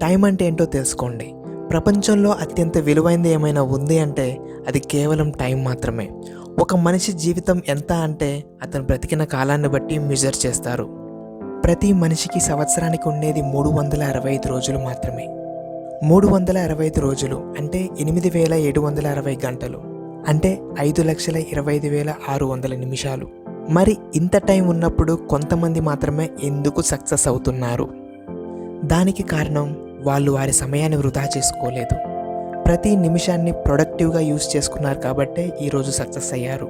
Time అంటే ఏంటో తెలుసుకోండి. ప్రపంచంలో అత్యంత విలువైనది ఏమైనా ఉంది అంటే అది కేవలం టైం మాత్రమే. ఒక మనిషి జీవితం ఎంత అంటే అతను బ్రతికిన కాలాన్ని బట్టి మెజర్ చేస్తారు. ప్రతి మనిషికి సంవత్సరానికి ఉండేది 365 రోజులు మాత్రమే. 365 రోజులు అంటే 8760 గంటలు, అంటే 5,25,600 నిమిషాలు. మరి ఇంత టైం ఉన్నప్పుడు కొంతమంది మాత్రమే ఎందుకు సక్సెస్ అవుతున్నారు? దానికి కారణం వాళ్ళు వారి సమయాన్ని వృధా చేసుకోలేదు. ప్రతి నిమిషాన్ని ప్రొడక్టివ్గా యూజ్ చేసుకున్నారు కాబట్టే ఈరోజు సక్సెస్ అయ్యారు.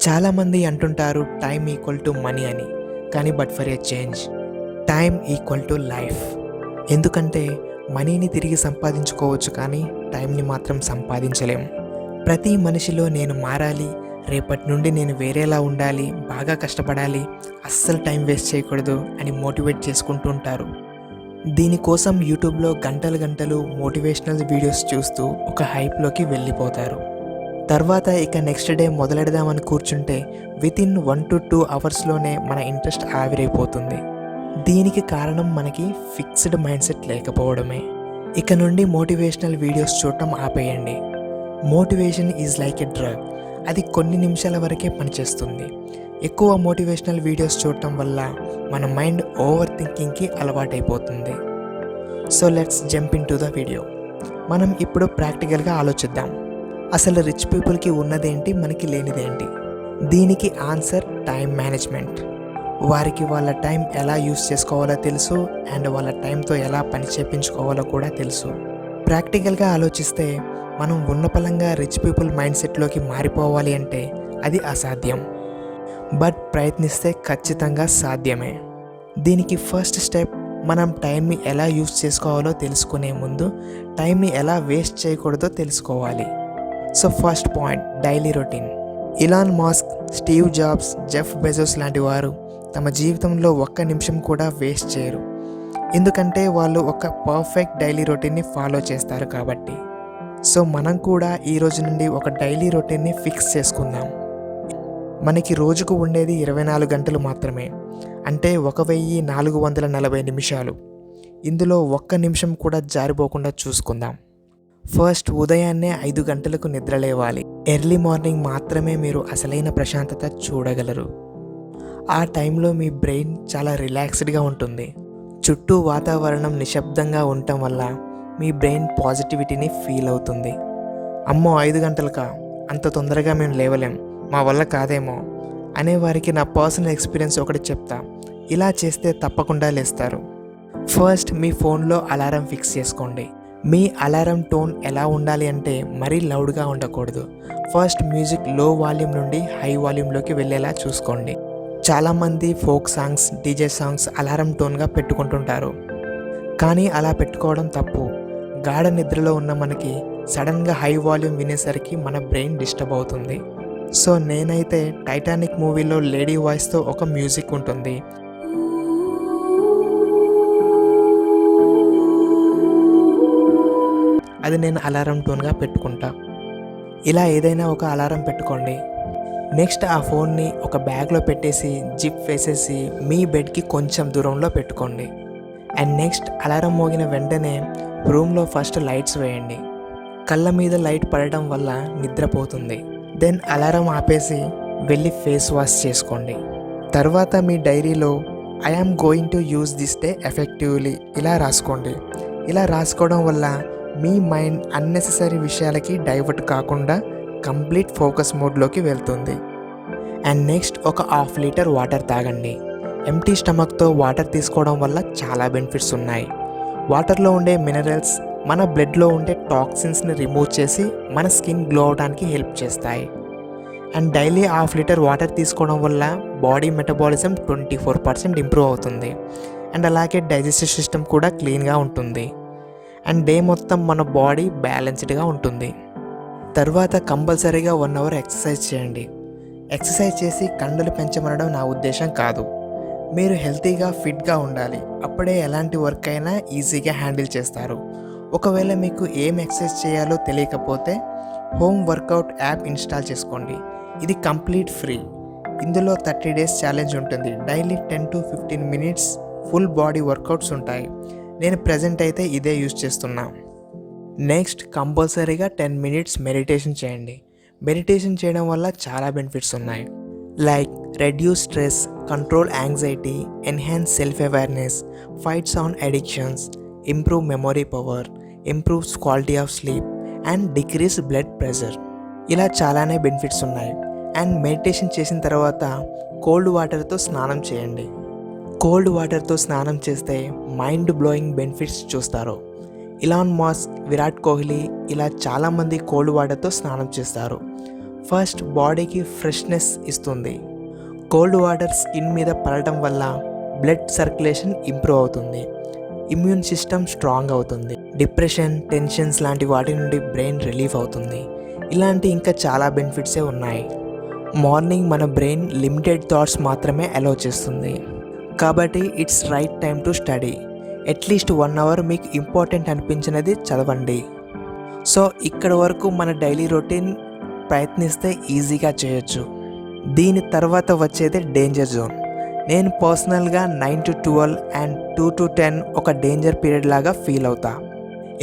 చాలామంది అంటుంటారు టైం ఈక్వల్ టు మనీ అని, కానీ but for a change time equal to life. ఎందుకంటే మనీని తిరిగి సంపాదించుకోవచ్చు, కానీ టైంని మాత్రం సంపాదించలేము. ప్రతి మనిషిలో నేను మారాలి, రేపటి నుండి నేను వేరేలా ఉండాలి, బాగా కష్టపడాలి, అస్సలు టైం వేస్ట్ చేయకూడదు అని మోటివేట్ చేసుకుంటూ ఉంటారు. దీనికోసం యూట్యూబ్లో గంటలు గంటలు మోటివేషనల్ వీడియోస్ చూస్తూ ఒక హైప్లోకి వెళ్ళిపోతారు. తర్వాత ఇక నెక్స్ట్ డే మొదలెడదామని కూర్చుంటే వితిన్ 1 to 2 అవర్స్లోనే మన ఇంట్రెస్ట్ ఆవిరైపోతుంది. దీనికి కారణం మనకి ఫిక్స్డ్ మైండ్ సెట్ లేకపోవడమే. ఇక నుండి మోటివేషనల్ వీడియోస్ చూడటం ఆపేయండి. Motivation is like a drug. అది కొన్ని నిమిషాల వరకే పనిచేస్తుంది. ఎక్కువ మోటివేషనల్ వీడియోస్ చూడటం వల్ల మన మైండ్ ఓవర్ థింకింగ్కి అలవాటైపోతుంది. So let's jump in to the video. మనం ఇప్పుడు ప్రాక్టికల్గా ఆలోచిద్దాం. అసలు రిచ్ పీపుల్కి ఉన్నదేంటి, మనకి లేనిదేంటి? దీనికి ఆన్సర్ టైం మేనేజ్మెంట్. వారికి వాళ్ళ టైం ఎలా యూస్ చేసుకోవాలో తెలుసు, అండ్ వాళ్ళ టైంతో ఎలా పని చేయించుకోవాలో కూడా తెలుసు. ప్రాక్టికల్గా ఆలోచిస్తే మనం ఉన్న పలంగా రిచ్ పీపుల్ మైండ్ సెట్లోకి మారిపోవాలి అంటే అది అసాధ్యం. బట్ ప్రయత్నిస్తే ఖచ్చితంగా సాధ్యమే. దీనికి ఫస్ట్ స్టెప్, మనం టైంని ఎలా యూస్ చేసుకోవాలో తెలుసుకునే ముందు టైంని ఎలా వేస్ట్ చేయకూడదో తెలుసుకోవాలి. So first point, daily routine. Elon Musk, Steve Jobs, Jeff Bezos లాంటి వారు తమ జీవితంలో ఒక్క నిమిషం కూడా వేస్ట్ చేయరు. ఎందుకంటే వాళ్ళు ఒక పర్ఫెక్ట్ డైలీ రొటీన్ని ఫాలో చేస్తారు కాబట్టి. సో మనం కూడా ఈ రోజు నుండి ఒక డైలీ రొటీన్ని ఫిక్స్ చేసుకుందాం. మనకి రోజుకు ఉండేది 24 గంటలు మాత్రమే, అంటే 1440 నిమిషాలు. ఇందులో ఒక్క నిమిషం కూడా జారిపోకుండా చూసుకుందాం. ఫస్ట్, ఉదయాన్నే 5 గంటలకు నిద్రలేవాలి. ఎర్లీ మార్నింగ్ మాత్రమే మీరు అసలైన ప్రశాంతత చూడగలరు. ఆ టైంలో మీ బ్రెయిన్ చాలా రిలాక్స్డ్గా ఉంటుంది. చుట్టూ వాతావరణం నిశ్శబ్దంగా ఉండటం వల్ల మీ బ్రెయిన్ పాజిటివిటీని ఫీల్ అవుతుంది. అమ్మో 5 గంటలకా, అంత తొందరగా మేము లేవలేం, మా వల్ల కాదేమో అనేవారికి నా పర్సనల్ ఎక్స్పీరియన్స్ ఒకటి చెప్తా. ఇలా చేస్తే తప్పకుండా లేస్తారు. ఫస్ట్, మీ ఫోన్లో అలారం ఫిక్స్ చేసుకోండి. మీ అలారం టోన్ ఎలా ఉండాలి అంటే మరీ లౌడ్గా ఉండకూడదు. ఫస్ట్ మ్యూజిక్ లో వాల్యూమ్ నుండి హై వాల్యూమ్లోకి వెళ్ళేలా చూసుకోండి. చాలామంది folk songs, DJ songs alarm టోన్గా పెట్టుకుంటుంటారు, కానీ అలా పెట్టుకోవడం తప్పు. గాఢ నిద్రలో ఉన్న మనకి సడన్గా హై వాల్యూమ్ వినేసరికి మన బ్రెయిన్ డిస్టర్బ్ అవుతుంది. సో నేనైతే టైటానిక్ మూవీలో లేడీ వాయిస్తో ఒక మ్యూజిక్ ఉంటుంది, అది నేను అలారం టోన్గా పెట్టుకుంటా. ఇలా ఏదైనా ఒక అలారం పెట్టుకోండి. నెక్స్ట్ ఆ ఫోన్ని ఒక బ్యాగ్లో పెట్టేసి జిప్ వేసేసి మీ బెడ్కి కొంచెం దూరంలో పెట్టుకోండి. అండ్ నెక్స్ట్ అలారం మోగిన వెంటనే రూమ్లో ఫస్ట్ లైట్స్ వేయండి. కళ్ళ మీద లైట్ పడటం వల్ల నిద్రపోతుంది. దెన్ అలారం ఆపేసి వెళ్ళి ఫేస్ వాష్ చేసుకోండి. తర్వాత మీ డైరీలో I am going to use this day effectively ఇలా రాసుకోండి. ఇలా రాసుకోవడం వల్ల మీ మైండ్ అన్నెసెసరీ విషయాలకి డైవర్ట్ కాకుండా కంప్లీట్ ఫోకస్ మోడ్లోకి వెళ్తుంది. అండ్ నెక్స్ట్ ఒక 1/2 లీటర్ వాటర్ తాగండి. ఎంప్టీ స్టమక్తో వాటర్ తీసుకోవడం వల్ల చాలా బెనిఫిట్స్ ఉన్నాయి. వాటర్లో ఉండే మినరల్స్ మన బ్లడ్లో ఉండే టాక్సిన్స్ని రిమూవ్ చేసి మన స్కిన్ గ్లో అవడానికి హెల్ప్ చేస్తాయి. అండ్ డైలీ 1/2 లీటర్ వాటర్ తీసుకోవడం వల్ల బాడీ మెటబాలిజం 24% ఇంప్రూవ్ అవుతుంది. అండ్ అలాగే డైజెస్టివ్ సిస్టమ్ కూడా క్లీన్గా ఉంటుంది. అండ్ డే మొత్తం మన బాడీ బ్యాలెన్స్డ్గా ఉంటుంది. తర్వాత కంపల్సరీగా 1 అవర్ ఎక్సర్సైజ్ చేయండి. ఎక్సర్సైజ్ చేసి కండలు పెంచమనడం నా ఉద్దేశం కాదు. మీరు హెల్తీగా, ఫిట్గా ఉండాలి. అప్పుడే ఎలాంటి వర్క్ అయినా ఈజీగా హ్యాండిల్ చేస్తారు. ఒకవేళ మీకు ఏం ఎక్సర్సైజ్ చేయాలో తెలియకపోతే హోమ్ వర్కౌట్ యాప్ ఇన్స్టాల్ చేసుకోండి. ఇది కంప్లీట్ ఫ్రీ. ఇందులో 30 days ఛాలెంజ్ ఉంటుంది. Daily 10 to 15 minutes full body workouts ఉంటాయి. నేను ప్రజెంట్ అయితే ఇదే యూజ్ చేస్తున్నా. నెక్స్ట్ కంపల్సరీగా 10 మినిట్స్ మెడిటేషన్ చేయండి. మెడిటేషన్ చేయడం వల్ల చాలా బెనిఫిట్స్ ఉన్నాయి. Like reduce stress, control anxiety, enhance self awareness, fights on addictions, improve memory power, improves quality of sleep and decrease blood pressure. ఇలా చాలానే బెనిఫిట్స్ ఉన్నాయి. అండ్ మెడిటేషన్ చేసిన తర్వాత కోల్డ్ వాటర్తో స్నానం చేయండి. కోల్డ్ వాటర్తో స్నానం చేస్తే మైండ్ బ్లోయింగ్ బెనిఫిట్స్ చూస్తారు. ఇలాన్ మస్క్, విరాట్ కోహ్లీ ఇలా చాలామంది కోల్డ్ వాటర్తో స్నానం చేస్తారు. ఫస్ట్ బాడీకి ఫ్రెష్నెస్ ఇస్తుంది. కోల్డ్ వాటర్ స్కిన్ మీద పడటం వల్ల బ్లడ్ సర్క్యులేషన్ ఇంప్రూవ్ అవుతుంది. ఇమ్యూన్ సిస్టమ్ స్ట్రాంగ్ అవుతుంది. డిప్రెషన్, టెన్షన్స్ లాంటి వాటి నుండి బ్రెయిన్ రిలీఫ్ అవుతుంది. ఇలాంటి ఇంకా చాలా బెనిఫిట్సే ఉన్నాయి. మార్నింగ్ మన బ్రెయిన్ లిమిటెడ్ థాట్స్ మాత్రమే అలౌ చేస్తుంది. కాబట్టి it's right time to study. At least 1 hour మీకు ఇంపార్టెంట్ అనిపించినది చదవండి. సో ఇక్కడ వరకు మన డైలీ రొటీన్ ప్రయత్నిస్తే ఈజీగా చేయొచ్చు. దీని తర్వాత వచ్చేది డేంజర్ జోన్. నేను పర్సనల్గా 9 to 12 అండ్ 2 to 10 ఒక డేంజర్ పీరియడ్ లాగా ఫీల్ అవుతా.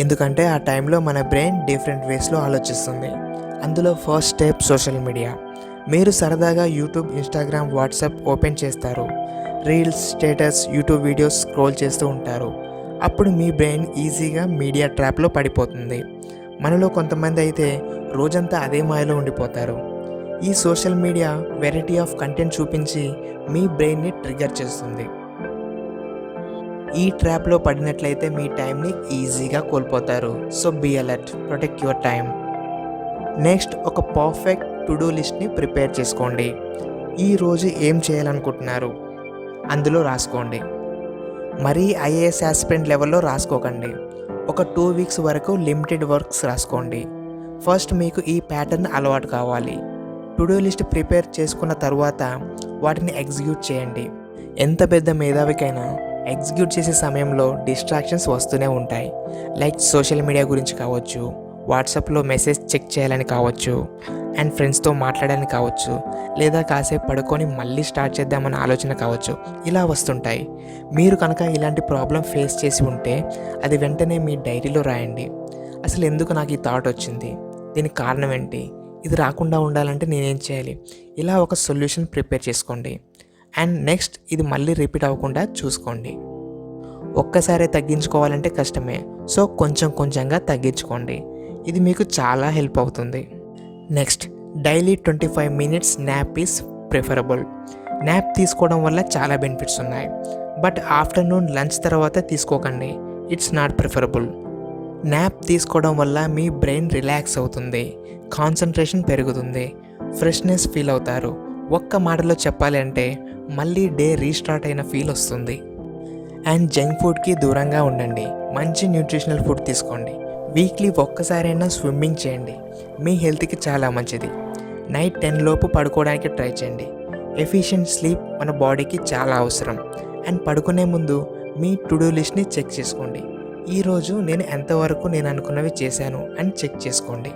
ఎందుకంటే ఆ టైంలో మన బ్రెయిన్ డిఫరెంట్ వేస్లో ఆలోచిస్తుంది. అందులో ఫస్ట్ స్టెప్ సోషల్ మీడియా. మీరు సరదాగా యూట్యూబ్, ఇన్స్టాగ్రామ్, వాట్సాప్ ఓపెన్ చేస్తారు. Reels, status, YouTube videos scroll చేస్తూ ఉంటారు. అప్పుడు మీ బ్రెయిన్ ఈజీగా మీడియా ట్రాప్లో పడిపోతుంది. మనలో కొంతమంది అయితే రోజంతా అదే మాయలో ఉండిపోతారు. ఈ social media variety of content చూపించి మీ బ్రెయిన్ని ట్రిగర్ చేస్తుంది. ఈ ట్రాప్లో పడినట్లయితే మీ టైంని ఈజీగా కోల్పోతారు. So be alert, protect your time. Next ఒక పర్ఫెక్ట్ టు డూ లిస్ట్ని ప్రిపేర్ చేసుకోండి. ఈరోజు ఏం చేయాలనుకుంటున్నారు అందులో రాసుకోండి. మరీ ఐఏఎస్ ఆస్పిరెంట్ లెవెల్లో రాసుకోకండి. ఒక 2 వీక్స్ వరకు లిమిటెడ్ వర్క్స్ రాసుకోండి. ఫస్ట్ మీకు ఈ ప్యాటర్న్ అలవాటు కావాలి. టు డూ లిస్ట్ ప్రిపేర్ చేసుకున్న తర్వాత వాటిని ఎగ్జిక్యూట్ చేయండి. ఎంత పెద్ద మేధావికైనా ఎగ్జిక్యూట్ చేసే సమయంలో డిస్ట్రాక్షన్స్ వస్తూనే ఉంటాయి. లైక్ సోషల్ మీడియా గురించి కావచ్చు, వాట్సాప్లో మెసేజ్ చెక్ చేయాలని కావచ్చు, అండ్ ఫ్రెండ్స్తో మాట్లాడాలని కావచ్చు, లేదా కాసేపు పడుకొని మళ్ళీ స్టార్ట్ చేద్దామన్న ఆలోచన కావచ్చు. ఇలా వస్తుంటాయి. మీరు కనుక ఇలాంటి ప్రాబ్లం ఫేస్ చేసి ఉంటే అది వెంటనే మీ డైరీలో రాయండి. అసలు ఎందుకు నాకు ఈ థాట్ వచ్చింది, దీనికి కారణం ఏంటి, ఇది రాకుండా ఉండాలంటే నేనేం చేయాలి, ఇలా ఒక సొల్యూషన్ ప్రిపేర్ చేసుకోండి. అండ్ నెక్స్ట్ ఇది మళ్ళీ రిపీట్ అవ్వకుండా చూసుకోండి. ఒక్కసారి తగ్గించుకోవాలంటే కష్టమే. సో కొంచెం కొంచెంగా తగ్గించుకోండి. ఇది మీకు చాలా హెల్ప్ అవుతుంది. Next daily 25 minutes nap is preferable. Nap తీసుకోవడం వల్ల చాలా బెనిఫిట్స్ ఉన్నాయి. బట్ ఆఫ్టర్నూన్ లంచ్ తర్వాత తీసుకోకండి. It's not preferable. న్యాప్ తీసుకోవడం వల్ల మీ బ్రెయిన్ రిలాక్స్ అవుతుంది, కాన్సన్ట్రేషన్ పెరుగుతుంది, ఫ్రెష్నెస్ ఫీల్ అవుతారు. ఒక్క మాటలో చెప్పాలి అంటే మళ్ళీ డే రీస్టార్ట్ అయిన ఫీల్ వస్తుంది. అండ్ జంక్ ఫుడ్కి దూరంగా ఉండండి. మంచి న్యూట్రిషనల్ ఫుడ్ తీసుకోండి. వీక్లీ ఒక్కసారైనా స్విమ్మింగ్ చేయండి. మీ హెల్త్కి చాలా మంచిది. నైట్ 10 లోపు పడుకోవడానికి ట్రై చేయండి. ఎఫిషియెంట్ స్లీప్ మన బాడీకి చాలా అవసరం. అండ్ పడుకునే ముందు మీ టు డూ లిస్ట్ని చెక్ చేసుకోండి. ఈరోజు నేను ఎంతవరకు నేను అనుకున్నవి చేశాను అని చెక్ చేసుకోండి.